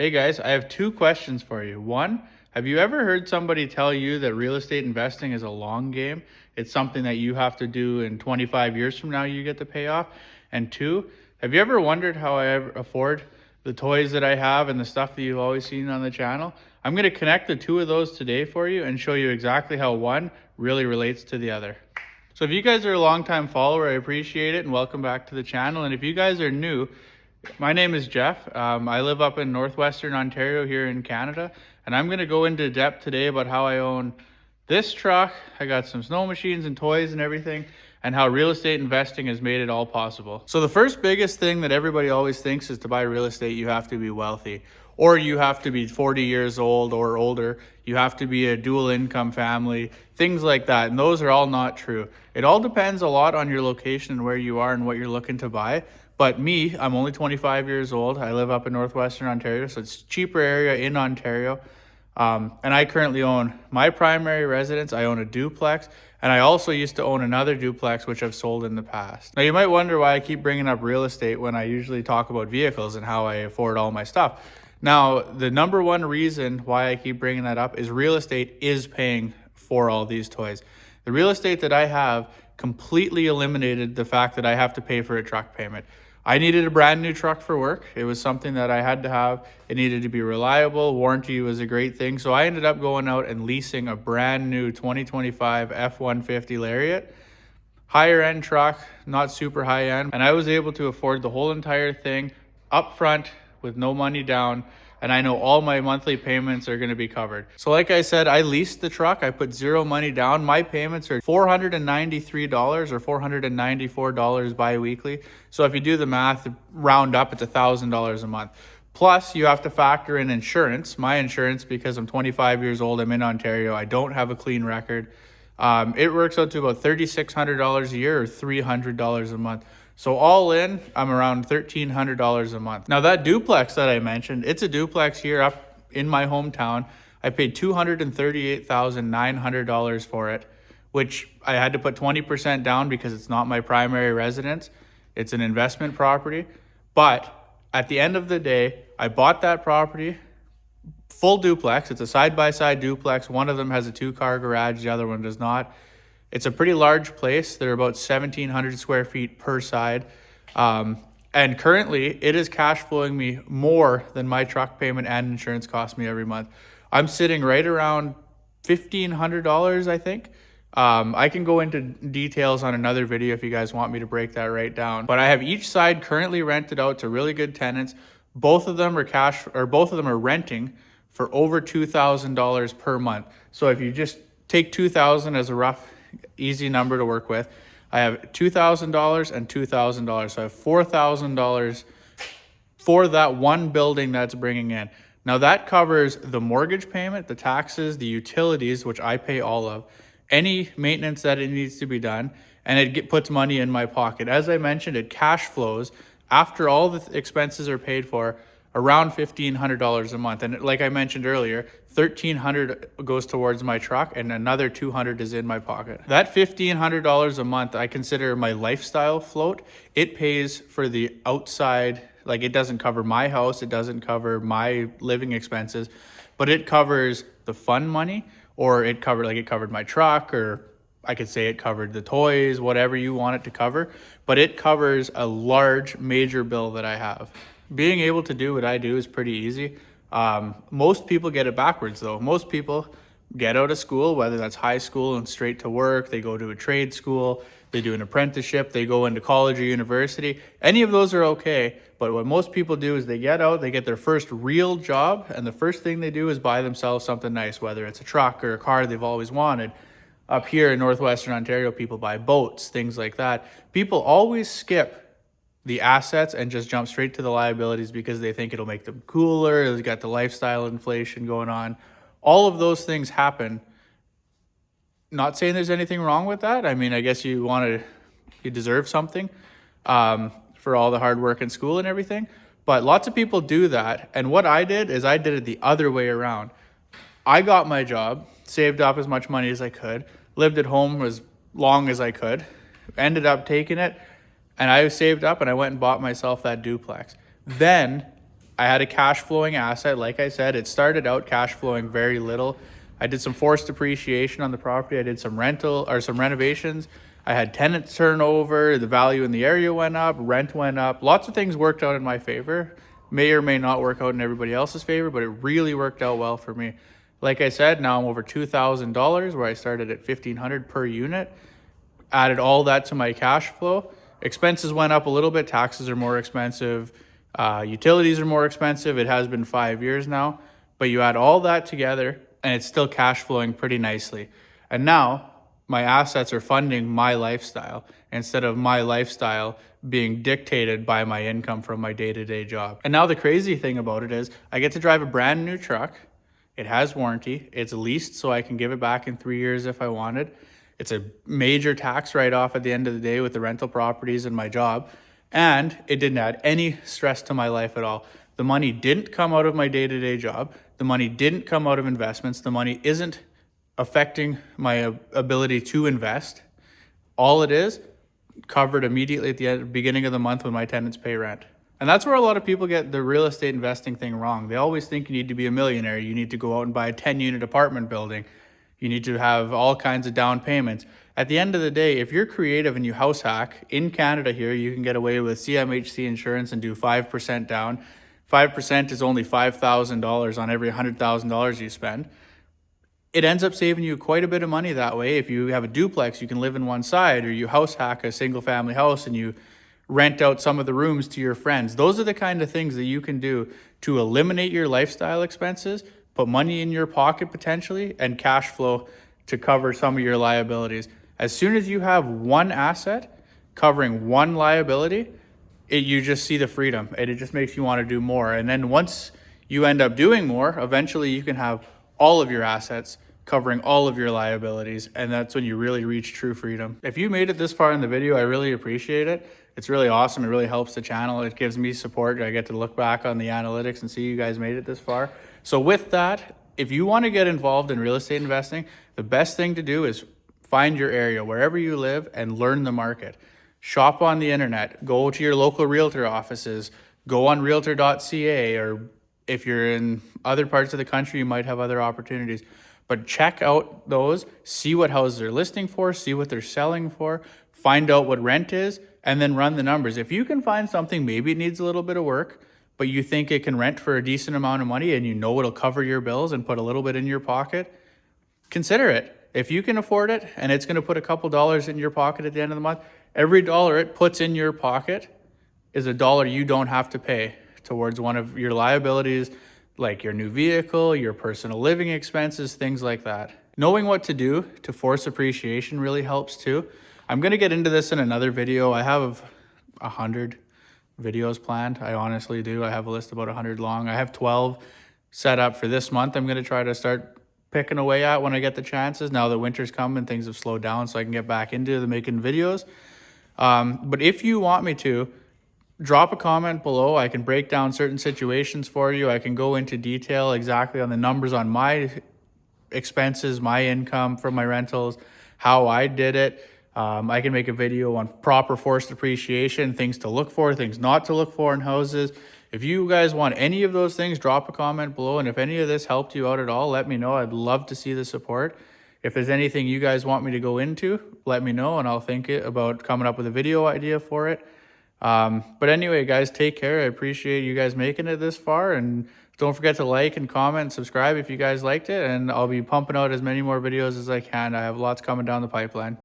Hey guys, I have two questions for you. One, have you ever heard somebody tell you that real estate investing is a long game? It's something that you have to do in 25 years from now you get to pay off. And two, have you ever wondered how I ever afford the toys that I have and the stuff that you've always seen on the channel? I'm going to connect the two of those today for you and show you exactly how one really relates to the other. So if you guys are a longtime follower, I appreciate it and welcome back to the channel. And if you guys are new, my name is Jeff. I live up in northwestern Ontario here in Canada, and I'm going to go into depth today about how I own this truck. I got some snow machines and toys and everything, and how real estate investing has made it all possible. So the first biggest thing that everybody always thinks is to buy real estate, you have to be wealthy, or you have to be 40 years old or older. You have to be a dual income family, things like that. And those are all not true. It all depends a lot on your location and where you are and what you're looking to buy. But me, I'm only 25 years old. I live up in northwestern Ontario, so it's a cheaper area in Ontario. And I currently own my primary residence. I own a duplex, and I also used to own another duplex, which I've sold in the past. Now, you might wonder why I keep bringing up real estate when I usually talk about vehicles and how I afford all my stuff. Now, the number one reason why I keep bringing that up is real estate is paying for all these toys. The real estate that I have completely eliminated the fact that I have to pay for a truck payment. I needed a brand new truck for work. It was something that I had to have. It needed to be reliable. Warranty was a great thing. So I ended up going out and leasing a brand new 2025 F-150 Lariat. Higher end truck, not super high end. And I was able to afford the whole entire thing up front with no money down. And I know all my monthly payments are going to be covered. So like I said, I leased the truck. I put zero money down. My payments are $493 or $494 bi-weekly. So if you do the math, round up, it's $1,000 a month. Plus, you have to factor in insurance. My insurance, because I'm 25 years old, I'm in Ontario, I don't have a clean record. It works out to about $3,600 a year or $300 a month. So all in, I'm around $1,300 a month. Now that duplex that I mentioned, it's a duplex here up in my hometown. I paid $238,900 for it, which I had to put 20% down because it's not my primary residence. It's an investment property. But at the end of the day, I bought that property, full duplex. It's a side-by-side duplex. One of them has a 2-car garage, the other one does not. It's a pretty large place. They're about 1,700 square feet per side. And currently, it is cash flowing me more than my truck payment and insurance cost me every month. I'm sitting right around $1,500, I think. I can go into details on another video if you guys want me to break that right down. But I have each side currently rented out to really good tenants. Both of them are renting for over $2,000 per month. So if you just take $2,000 as a rough easy number to work with, I have $2,000 and $2,000. So I have $4,000 for that one building that's bringing in. Now that covers the mortgage payment, the taxes, the utilities, which I pay all of, any maintenance that it needs to be done, and it puts money in my pocket. As I mentioned, it cash flows after all the expenses are paid for around $1,500 a month. And like I mentioned earlier, $1,300 goes towards my truck and another $200 is in my pocket. That $1,500 a month, I consider my lifestyle float. It pays for the outside, like it doesn't cover my house, it doesn't cover my living expenses, but it covers the fun money, or it covered my truck, or I could say it covered the toys, whatever you want it to cover, but it covers a large major bill that I have. Being able to do what I do is pretty easy. Most people get it backwards though. Most people get out of school, whether that's high school and straight to work, they go to a trade school, they do an apprenticeship, they go into college or university. Any of those are okay. But what most people do is they get out, they get their first real job, and the first thing they do is buy themselves something nice, whether it's a truck or a car they've always wanted. Up here in northwestern Ontario, people buy boats, things like that. People always skip the assets and just jump straight to the liabilities because they think it'll make them cooler. They've got the lifestyle inflation going on. All of those things happen. Not saying there's anything wrong with that. I mean, I guess you deserve something for all the hard work in school and everything. But lots of people do that. And what I did is I did it the other way around. I got my job, saved up as much money as I could, lived at home as long as I could, ended up taking it, and I saved up and I went and bought myself that duplex. Then I had a cash flowing asset. Like I said, it started out cash flowing very little. I did some forced depreciation on the property. I did some renovations. I had tenant turnover. The value in the area went up. Rent went up. Lots of things worked out in my favor. May or may not work out in everybody else's favor, but it really worked out well for me. Like I said, now I'm over $2,000, where I started at $1,500 per unit. Added all that to my cash flow. Expenses went up a little bit. Taxes are more expensive. Utilities are more expensive. It has been 5 years now, but you add all that together and it's still cash flowing pretty nicely. And now my assets are funding my lifestyle instead of my lifestyle being dictated by my income from my day-to-day job. And now the crazy thing about it is I get to drive a brand new truck. It has warranty. It's leased, so I can give it back in 3 years if I wanted. It's a major tax write-off at the end of the day with the rental properties and my job. And it didn't add any stress to my life at all. The money didn't come out of my day-to-day job. The money didn't come out of investments. The money isn't affecting my ability to invest. All it is, covered immediately at the beginning of the month when my tenants pay rent. And that's where a lot of people get the real estate investing thing wrong. They always think you need to be a millionaire. You need to go out and buy a 10-unit apartment building. You need to have all kinds of down payments. At the end of the day, if you're creative and you house hack, in Canada here, you can get away with CMHC insurance and do 5% down. 5% is only $5,000 on every $100,000 you spend. It ends up saving you quite a bit of money that way. If you have a duplex, you can live in one side, or you house hack a single family house and you rent out some of the rooms to your friends. Those are the kind of things that you can do to eliminate your lifestyle expenses, put money in your pocket potentially, and cash flow to cover some of your liabilities. As soon as you have one asset covering one liability, you just see the freedom, and it just makes you want to do more. And then once you end up doing more, eventually you can have all of your assets covering all of your liabilities, and that's when you really reach true freedom. If you made it this far in the video, I really appreciate it. It's really awesome. It really helps the channel. It gives me support. I get to look back on the analytics and see you guys made it this far. So with that, if you want to get involved in real estate investing, the best thing to do is find your area, wherever you live, and learn the market. Shop on the internet, go to your local realtor offices, go on realtor.ca, or if you're in other parts of the country, you might have other opportunities. But check out those, see what houses they're listing for, see what they're selling for, find out what rent is, and then run the numbers. If you can find something, maybe it needs a little bit of work, but you think it can rent for a decent amount of money and you know it'll cover your bills and put a little bit in your pocket, consider it. If you can afford it and it's going to put a couple dollars in your pocket at the end of the month, every dollar it puts in your pocket is a dollar you don't have to pay towards one of your liabilities, like your new vehicle, your personal living expenses, things like that. Knowing what to do to force appreciation really helps too. I'm going to get into this in another video. I have 100 videos planned. I honestly do. I have a list about 100 long. I have 12 set up for this month. I'm going to try to start picking away at when I get the chances. Now that winter's come and things have slowed down, so I can get back into the making videos. But if you want me to, drop a comment below. I can break down certain situations for you. I can go into detail exactly on the numbers on my expenses, my income from my rentals, how I did it. I can make a video on proper forced depreciation, things to look for, things not to look for in houses. If you guys want any of those things, drop a comment below. And if any of this helped you out at all, let me know. I'd love to see the support. If there's anything you guys want me to go into, let me know and I'll think about coming up with a video idea for it. But anyway, guys, take care. I appreciate you guys making it this far. And don't forget to like and comment and subscribe if you guys liked it. And I'll be pumping out as many more videos as I can. I have lots coming down the pipeline.